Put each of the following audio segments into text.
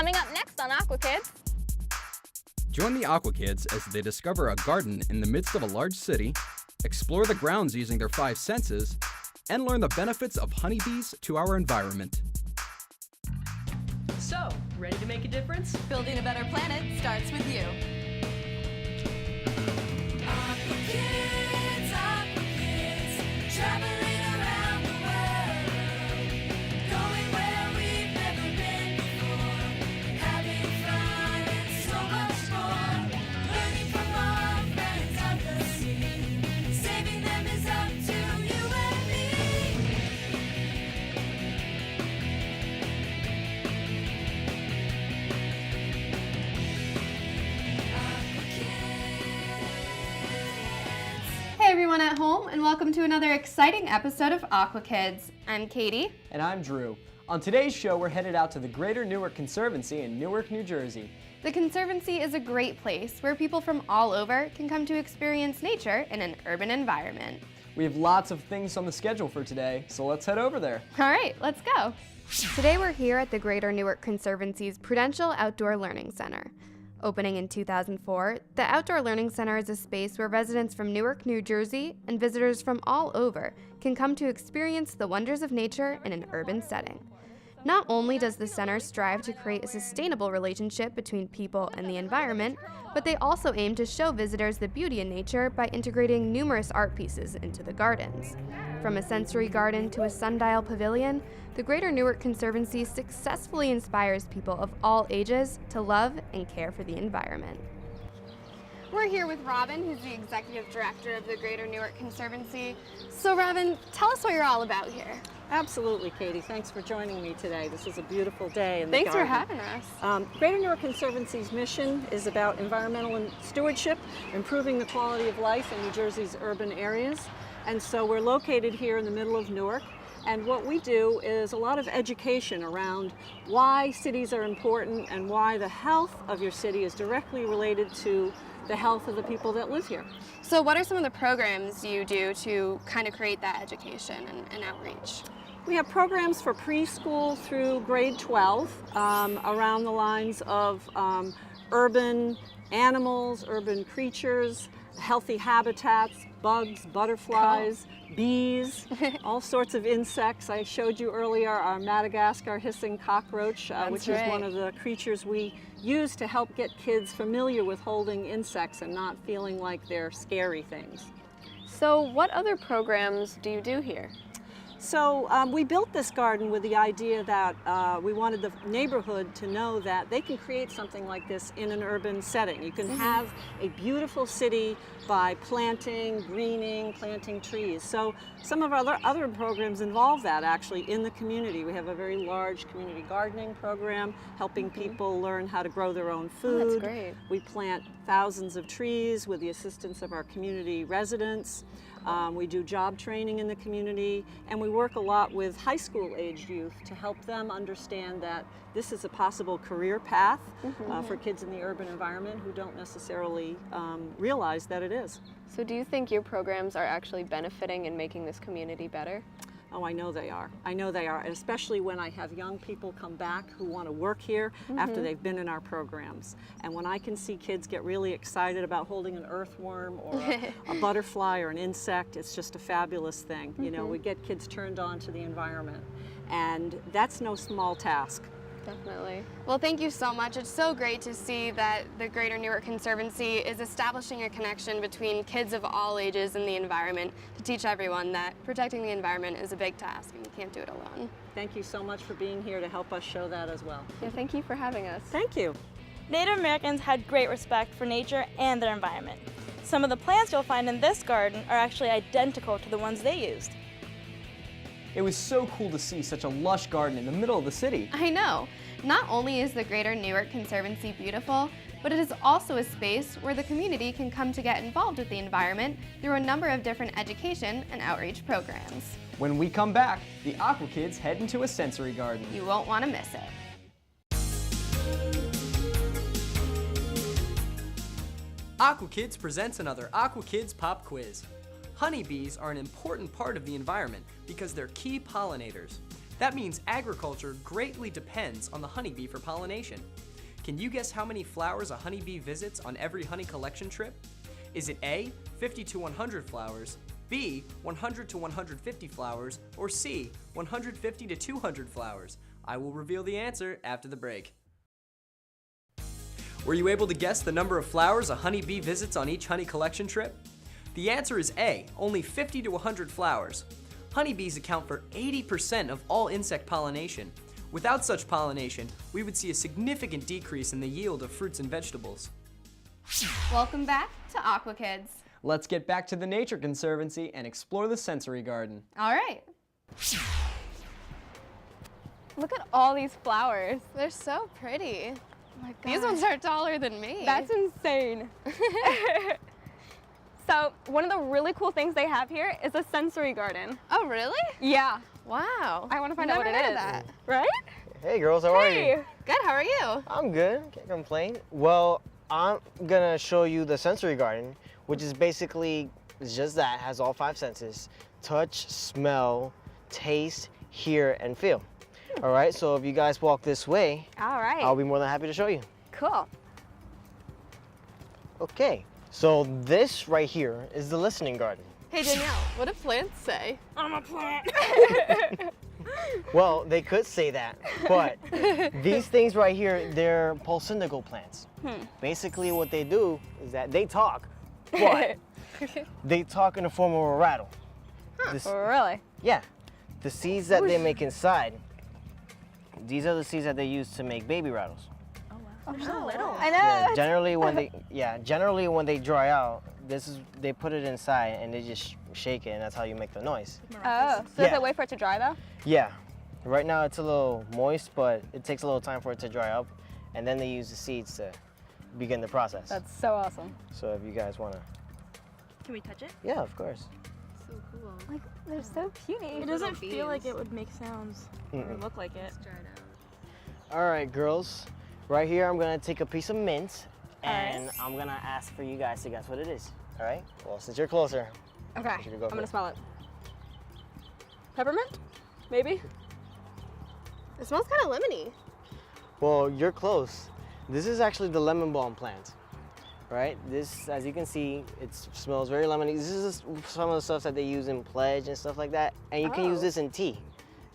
Coming up next on Aqua Kids. Join the Aqua Kids as they discover a garden in the midst of a large city, explore the grounds using their 5 senses, and learn the benefits of honeybees to our environment. So, ready to make a difference? Building a better planet starts with you. Aqua Kids, traveling around the world, going where we've never been before, having fun and so much more, learning from our friends of the sea, saving them is up to you and me. Hey everyone at home, and welcome to another exciting episode of Aqua Kids. I'm Katie. And I'm Drew. On today's show, we're headed out to the Greater Newark Conservancy in Newark, New Jersey. The Conservancy is a great place where people from all over can come to experience nature in an urban environment. We have lots of things on the schedule for today, so let's head over there. All right, let's go. Today we're here at the Greater Newark Conservancy's Prudential Outdoor Learning Center. Opening in 2004, the Outdoor Learning Center is a space where residents from Newark, New Jersey, and visitors from all over can come to experience the wonders of nature in an urban setting. Not only does the center strive to create a sustainable relationship between people and the environment, but they also aim to show visitors the beauty in nature by integrating numerous art pieces into the gardens. From a sensory garden to a sundial pavilion, the Greater Newark Conservancy successfully inspires people of all ages to love and care for the environment. We're here with Robin, who's the Executive Director of the Greater Newark Conservancy. So Robin, tell us what you're all about here. Absolutely, Katie. Thanks for joining me today. This is a beautiful day in the Thanks for garden. having us. Greater Newark Conservancy's mission is about environmental stewardship, improving the quality of life in New Jersey's urban areas. And so we're located here in the middle of Newark. And what we do is a lot of education around why cities are important and why the health of your city is directly related to the health of the people that live here. So what are some of the programs you do to kind of create that education and outreach? We have programs for preschool through grade 12 around the lines of urban animals, urban creatures, healthy habitats, bugs, butterflies, bees, all sorts of insects. I showed you earlier our Madagascar hissing cockroach, which is one of the creatures we use to help get kids familiar with holding insects and not feeling like they're scary things. So what other programs do you do here? So we built this garden with the idea that we wanted the neighborhood to know that they can create something like this in an urban setting. You can have a beautiful city by planting, greening, planting trees. So some of our other programs involve that actually in the community. We have a very large community gardening program helping people learn how to grow their own food. Oh, that's great. We plant thousands of trees with the assistance of our community residents. We do job training in the community, and we work a lot with high school aged youth to help them understand that this is a possible career path for kids in the urban environment who don't necessarily realize that it is. So do you think your programs are actually benefiting and making this community better? Oh, I know they are. I know they are, and especially when I have young people come back who want to work here after they've been in our programs. And when I can see kids get really excited about holding an earthworm or a butterfly or an insect, it's just a fabulous thing. You know, we get kids turned on to the environment, and that's no small task. Definitely. Well, thank you so much. It's so great to see that the Greater Newark Conservancy is establishing a connection between kids of all ages and the environment to teach everyone that protecting the environment is a big task and you can't do it alone. Thank you so much for being here to help us show that as well. Yeah, thank you for having us. Thank you. Native Americans had great respect for nature and their environment. Some of the plants you'll find in this garden are actually identical to the ones they used. It was so cool to see such a lush garden in the middle of the city. I know. Not only is the Greater Newark Conservancy beautiful, but it is also a space where the community can come to get involved with the environment through a number of different education and outreach programs. When we come back, the Aqua Kids head into a sensory garden. You won't want to miss it. Aqua Kids presents another Aqua Kids Pop Quiz. Honeybees are an important part of the environment because they're key pollinators. That means agriculture greatly depends on the honeybee for pollination. Can you guess how many flowers a honeybee visits on every honey collection trip? Is it A, 50 to 100 flowers, B, 100 to 150 flowers, or C, 150 to 200 flowers? I will reveal the answer after the break. Were you able to guess the number of flowers a honeybee visits on each honey collection trip? The answer is A, only 50 to 100 flowers. Honeybees account for 80% of all insect pollination. Without such pollination, we would see a significant decrease in the yield of fruits and vegetables. Welcome back to Aqua Kids. Let's get back to the Nature Conservancy and explore the sensory garden. All right. Look at all these flowers. They're so pretty. Oh my These ones are taller than me. That's insane. So one of the really cool things they have here is a sensory garden. Oh, really? Yeah. Wow. I want to find out what it is. That. Right? Hey girls, how are you? Good, how are you? I'm good, can't complain. Well, I'm gonna show you the sensory garden, which is basically just that, has all 5 senses: touch, smell, taste, hear, and feel. All right, so if you guys walk this way, All right. I'll be more than happy to show you. Cool. Okay, so this right here is the listening garden. Hey, Danielle, what do plants say? I'm a plant. Well, they could say that, but these things right here, they're pulsindical plants. Basically what they do is that they talk, but they talk in the form of a rattle. This- Really? yeah, the seeds that they make inside, these are the seeds that they use to make baby rattles. I know. Yeah, generally when they dry out, they put it inside and they just shake it, and that's how you make the noise. Oh, so Yeah. does it wait for it to dry though? Yeah, right now it's a little moist, but it takes a little time for it to dry up, and then they use the seeds to begin the process. That's so awesome. So if you guys wanna, Can we touch it? yeah, of course. So cool. Like, they're so cutie. It doesn't feel like it would make sounds or Mm-mm. look like it. All right, girls, right here I'm gonna take a piece of mint, and Alright. I'm gonna ask for you guys to guess what it is. All right? Well, since you're closer, Okay, you can go I'm for gonna it. smell it. Peppermint? Maybe? It smells kind of lemony. Well, you're close. This is actually the lemon balm plant, right? This, as you can see, it smells very lemony. This is some of the stuff that they use in pledge and stuff like that. And you can use this in tea.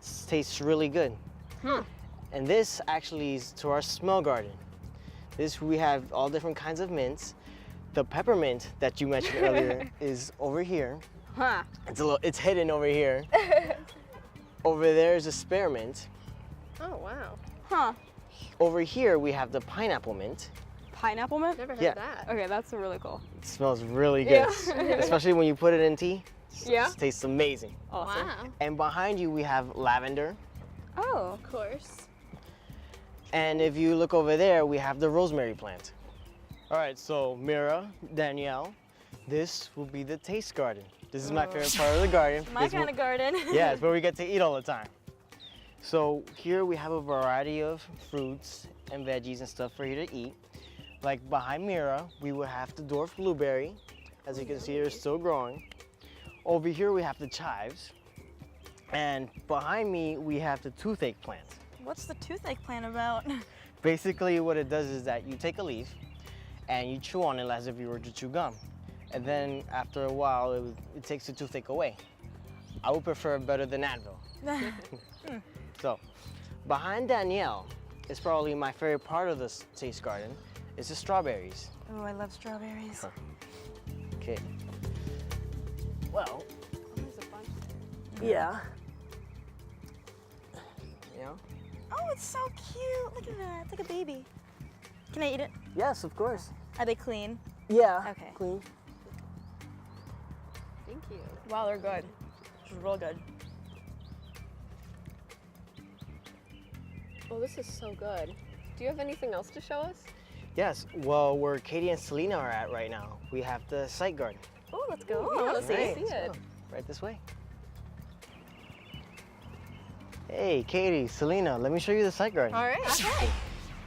It tastes really good. And this actually is to our smell garden. This, we have all different kinds of mints. The peppermint that you mentioned earlier is over here. Huh. It's hidden over here. Over there is a spearmint. Oh, wow. Huh. Over here we have the pineapple mint. Pineapple mint? Never heard Yeah. of that. Okay, that's really cool. It smells really good, especially when you put it in tea. Yeah? It tastes amazing. Awesome. Wow. And behind you we have lavender. Oh. Of course. And if you look over there, we have the rosemary plant. All right, so Mira, Danielle, this will be the taste garden. This is my favorite part of the garden. My This kind of garden. Yeah, it's where we get to eat all the time. So here we have a variety of fruits and veggies and stuff for you to eat. Like behind Mira, we will have the dwarf blueberry. As you can see, they're still growing. Over here we have the chives. And behind me, we have the toothache plant. What's the toothache plant about? Basically what it does is that you take a leaf and you chew on it as if you were to chew gum. And then after a while, it takes the toothache away. I would prefer it better than Advil. So, behind Danielle is probably my favorite part of this taste garden, is the strawberries. Oh, I love strawberries. Okay. Well, There's a bunch yeah. You know? Oh, it's so cute. Look at that. It's like a baby. Can I eat it? Yes, of course. Are they clean? Yeah. Okay. Clean. Thank you. Wow, they're good. This is real good. Oh, this is so good. Do you have anything else to show us? Yes. Well, where Katie and Selena are at right now, we have the sight garden. Oh, let's go. I want to see Right, it. so, right this way. Hey, Katie, Selena, let me show you the sight garden. All right. Okay.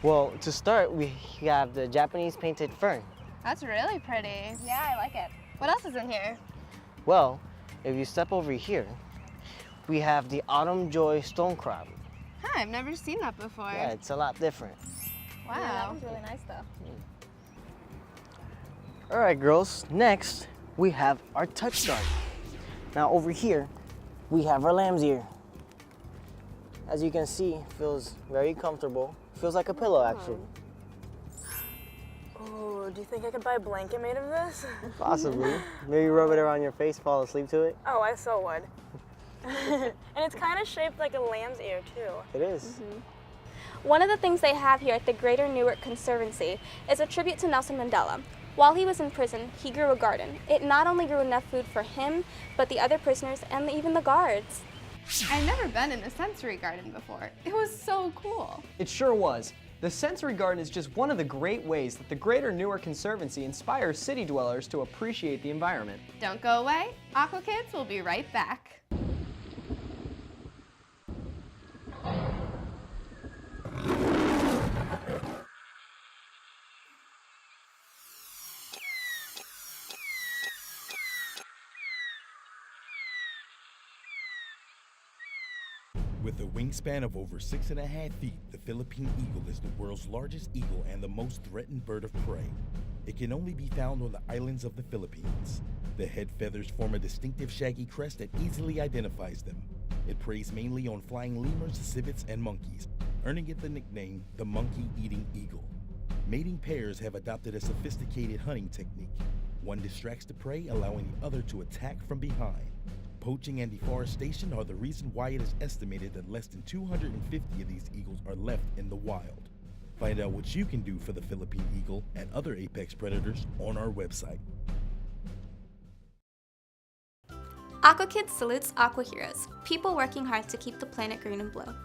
Well, to start, we have the Japanese painted fern. That's really pretty. Yeah, I like it. What else is in here? Well, if you step over here, we have the autumn joy stone crab. Huh, I've never seen that before. Yeah, it's a lot different. Wow. Yeah, that was really nice though. All right, girls, next we have our touch garden. Now over here, we have our lamb's ear. As you can see, feels very comfortable. Feels like a pillow, actually. Oh, do you think I could buy a blanket made of this? Possibly. Maybe rub it around your face, fall asleep to it. Oh, I so would. And it's kind of shaped like a lamb's ear, too. It is. One of the things they have here at the Greater Newark Conservancy is a tribute to Nelson Mandela. While he was in prison, he grew a garden. It not only grew enough food for him, but the other prisoners and even the guards. I've never been in a sensory garden before. It was so cool. It sure was. The sensory garden is just one of the great ways that the Greater Newark Conservancy inspires city dwellers to appreciate the environment. Don't go away. Aqua Kids will be right back. With a wingspan of over 6.5 feet, the Philippine eagle is the world's largest eagle and the most threatened bird of prey. It can only be found on the islands of the Philippines. The head feathers form a distinctive shaggy crest that easily identifies them. It preys mainly on flying lemurs, civets, and monkeys, earning it the nickname the monkey-eating eagle. Mating pairs have adopted a sophisticated hunting technique. One distracts the prey, allowing the other to attack from behind. Poaching and deforestation are the reason why it is estimated that less than 250 of these eagles are left in the wild. Find out what you can do for the Philippine eagle and other apex predators on our website. Aqua Kids salutes Aqua Heroes, people working hard to keep the planet green and blue.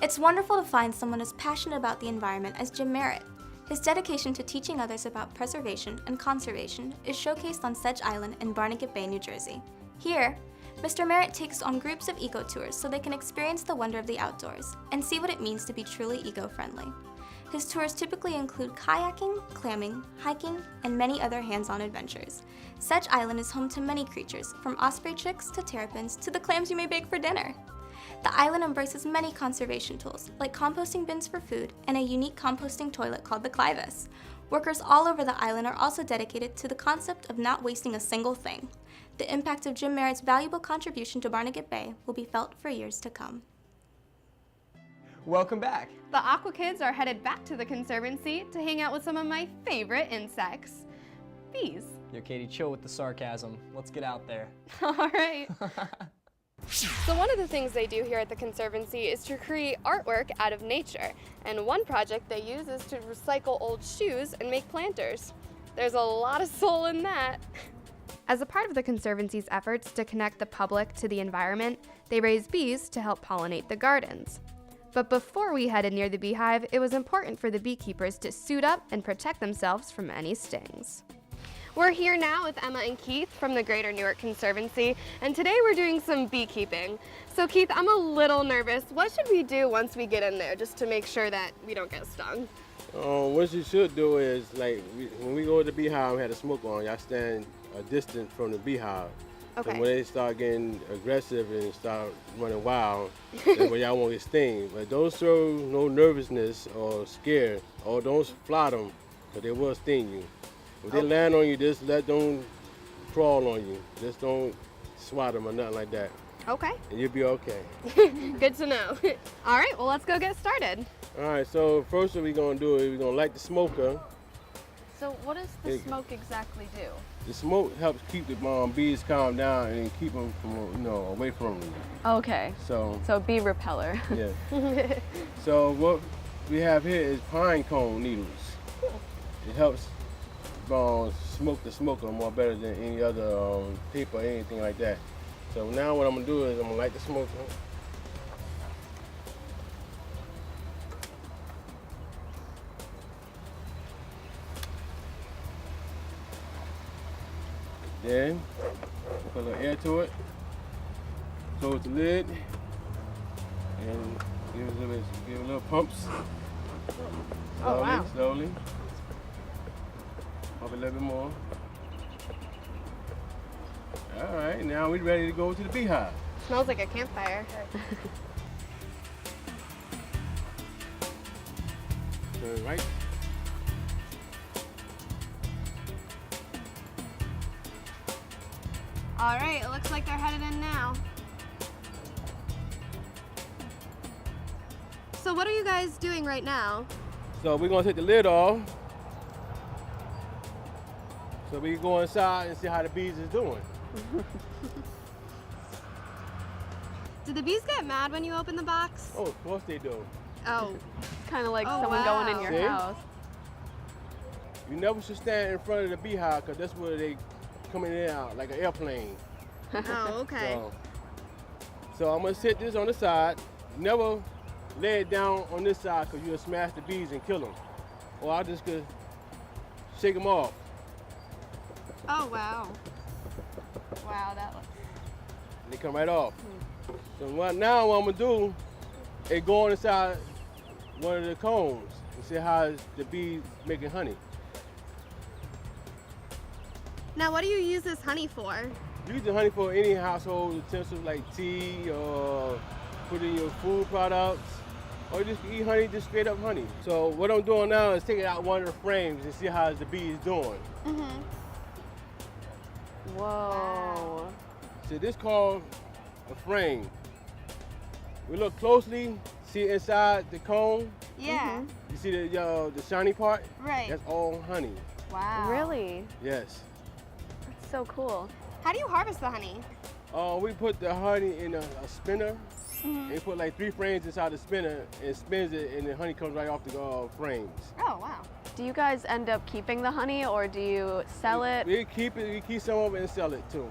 It's wonderful to find someone as passionate about the environment as Jim Merritt. His dedication to teaching others about preservation and conservation is showcased on Sedge Island in Barnegat Bay, New Jersey. Here, Mr. Merritt takes on groups of eco-tours so they can experience the wonder of the outdoors and see what it means to be truly eco-friendly. His tours typically include kayaking, clamming, hiking, and many other hands-on adventures. Sedge Island is home to many creatures, from osprey chicks to terrapins to the clams you may bake for dinner. The island embraces many conservation tools, like composting bins for food and a unique composting toilet called the Clivus. Workers all over the island are also dedicated to the concept of not wasting a single thing. The impact of Jim Merritt's valuable contribution to Barnegat Bay will be felt for years to come. Welcome back. The Aqua Kids are headed back to the Conservancy to hang out with some of my favorite insects, bees. Yo, Katie, chill with the sarcasm. Let's get out there. All right. So one of the things they do here at the Conservancy is to create artwork out of nature. And one project they use is to recycle old shoes and make planters. There's a lot of soul in that. As a part of the Conservancy's efforts to connect the public to the environment, they raise bees to help pollinate the gardens. But before we headed near the beehive, it was important for the beekeepers to suit up and protect themselves from any stings. We're here now with Emma and Keith from the Greater Newark Conservancy, and today we're doing some beekeeping. So Keith, I'm a little nervous. What should we do once we get in there, just to make sure that we don't get stung? What you should do is, when we go to the beehive and have the smoke on, y'all stand a distance from the beehive. Okay. So when they start getting aggressive and start running wild, that's when y'all won't get stung. But don't show no nervousness or scare, or don't fly them, because they will sting you. If they land on you, just let them crawl on you. Just don't swat them or nothing like that. Okay. And you'll be okay. Good to know. All right, well, let's go get started. All right, so first what we're going to do is we're going to light the smoker. So what does the smoke exactly do? The smoke helps keep the bees calm down and keep them from, away from them. Okay. So bee repeller. Yeah. So what we have here is pine cone needles. It helps smoke the smoker more better than any other paper or anything like that. So now what I'm gonna do is I'm gonna light the smoker. Then put a little air to it. Close the lid and give it a little pumps. Slowly, slowly. Pump a little bit more. All right, now we're ready to go to the beehive. Smells like a campfire. Turn right. All right, it looks like they're headed in now. So what are you guys doing right now? So we're gonna take the lid off. So we can go inside and see how the bees is doing. Do the bees get mad when you open the box? Oh, of course they do. Oh. Kind of like Oh, someone going in wow. your See? house. You never should stand in front of the beehive because that's where they coming in and out like an airplane. Oh, okay. So I'm gonna sit this on the side. Never lay it down on this side because you'll smash the bees and kill them. Or I just could shake them off. Oh, wow. Wow, that looks... They come right off. So now what I'm gonna do is go on inside one of the combs and see how the bees making honey. Now, what do you use this honey for? Use the honey for any household utensils like tea or put in your food products, or just eat honey, just straight up honey. So what I'm doing now is taking out one of the frames and see how the bee is doing. Mm-hmm. Whoa. So this called a frame. We look closely, see inside the comb. Yeah. You see the shiny part? Right. That's all honey. Wow. Really? Yes. That's so cool. How do you harvest the honey? We put the honey in a spinner. Mhm. And put like 3 frames inside the spinner and spins it, and the honey comes right off the frames. Oh, wow. Do you guys end up keeping the honey or do you sell it? We keep it. We keep some of it and sell it too.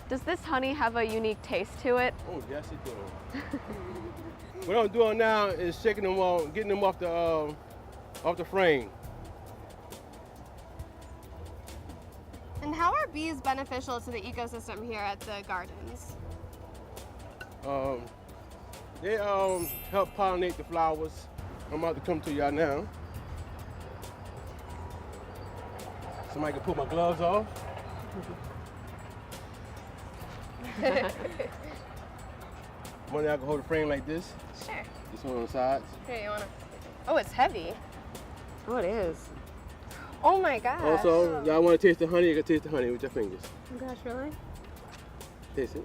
Does this honey have a unique taste to it? Oh yes, it does. What I'm doing now is shaking them off, getting them off the frame. And how are bees beneficial to the ecosystem here at the gardens? They help pollinate the flowers. I'm about to come to y'all now. Somebody can put my gloves off. One I can hold the frame like this. Sure. This one on the sides. Here, you wanna? Oh, it's heavy. Oh, it is. Oh my gosh. Also, y'all want to taste the honey? You can taste the honey with your fingers. Oh my gosh, really? Taste it.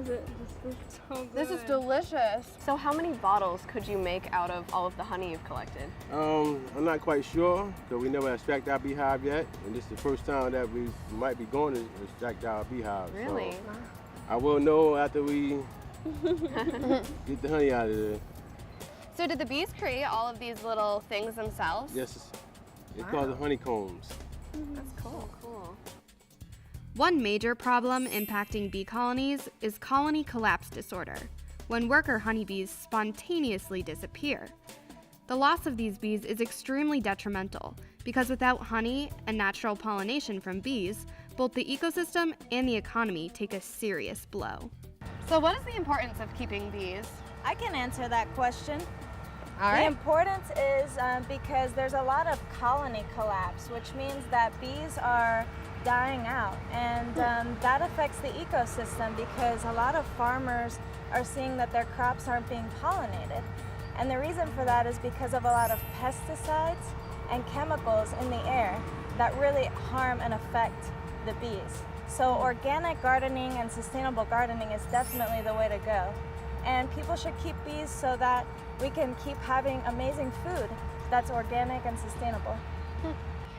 Is it? This is so good. This is delicious. So how many bottles could you make out of all of the honey you've collected? I'm not quite sure because we never extract our beehive yet, and this is the first time that we might be going to extract our beehive. Really? So I will know after we get the honey out of there. So did the bees create all of these little things themselves? Yes, it's called the honeycombs. That's cool. Cool. One major problem impacting bee colonies is colony collapse disorder, when worker honeybees spontaneously disappear. The loss of these bees is extremely detrimental because without honey and natural pollination from bees, both the ecosystem and the economy take a serious blow. So what is the importance of keeping bees? I can answer that question. All The right. importance is because there's a lot of colony collapse, which means that bees are dying out, and that affects the ecosystem because a lot of farmers are seeing that their crops aren't being pollinated. And the reason for that is because of a lot of pesticides and chemicals in the air that really harm and affect the bees. So organic gardening and sustainable gardening is definitely the way to go. And people should keep bees so that we can keep having amazing food that's organic and sustainable.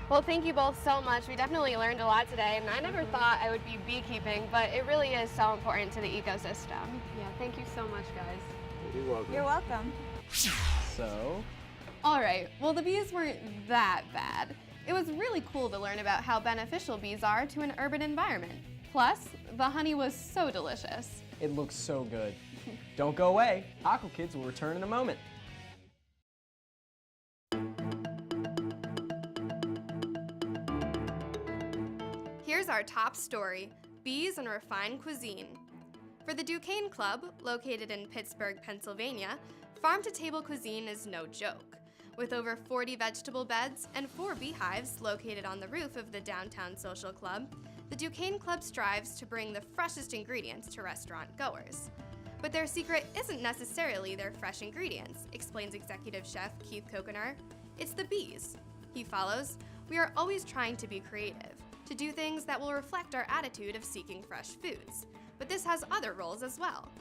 Well, thank you both so much. We definitely learned a lot today, and I never thought I would be beekeeping, but it really is so important to the ecosystem. Yeah, thank you so much, guys. You're welcome. You're welcome. So, All right, well, the bees weren't that bad. It was really cool to learn about how beneficial bees are to an urban environment. Plus, the honey was so delicious. it looks so good. Don't go away. Aqua Kids will return in a moment. Here's our top story, bees and refined cuisine. For the Duquesne Club, located in Pittsburgh, Pennsylvania, farm-to-table cuisine is no joke. With over 40 vegetable beds and 4 beehives located on the roof of the downtown social club, the Duquesne Club strives to bring the freshest ingredients to restaurant goers. But their secret isn't necessarily their fresh ingredients, explains executive chef Keith Kokenar. It's the bees. He follows, we are always trying to be creative, to do things that will reflect our attitude of seeking fresh foods. But this has other roles as well.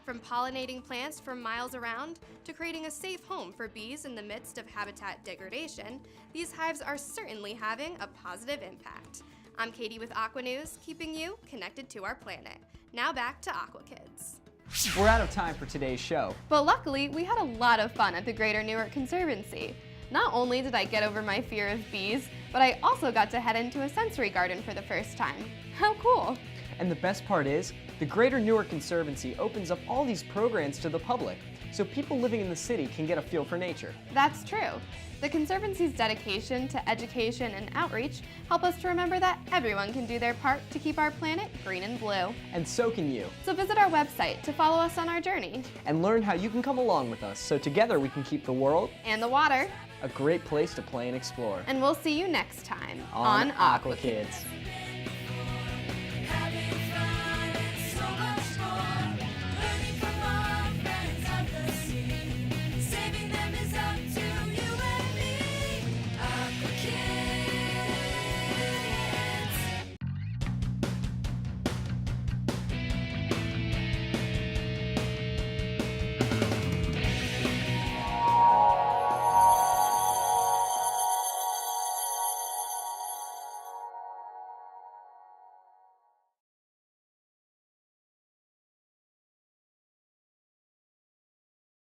From pollinating plants from miles around to creating a safe home for bees in the midst of habitat degradation, these hives are certainly having a positive impact. I'm Katie with Aqua News, keeping you connected to our planet. Now back to Aqua Kids. We're out of time for today's show. But luckily, we had a lot of fun at the Greater Newark Conservancy. Not only did I get over my fear of bees, but I also got to head into a sensory garden for the first time. How cool! And the best part is, the Greater Newark Conservancy opens up all these programs to the public, so people living in the city can get a feel for nature. That's true. The Conservancy's dedication to education and outreach help us to remember that everyone can do their part to keep our planet green and blue. And so can you. So visit our website to follow us on our journey. And learn how you can come along with us, so together we can keep the world And the water. a great place to play and explore. And we'll see you next time on Aqua Kids.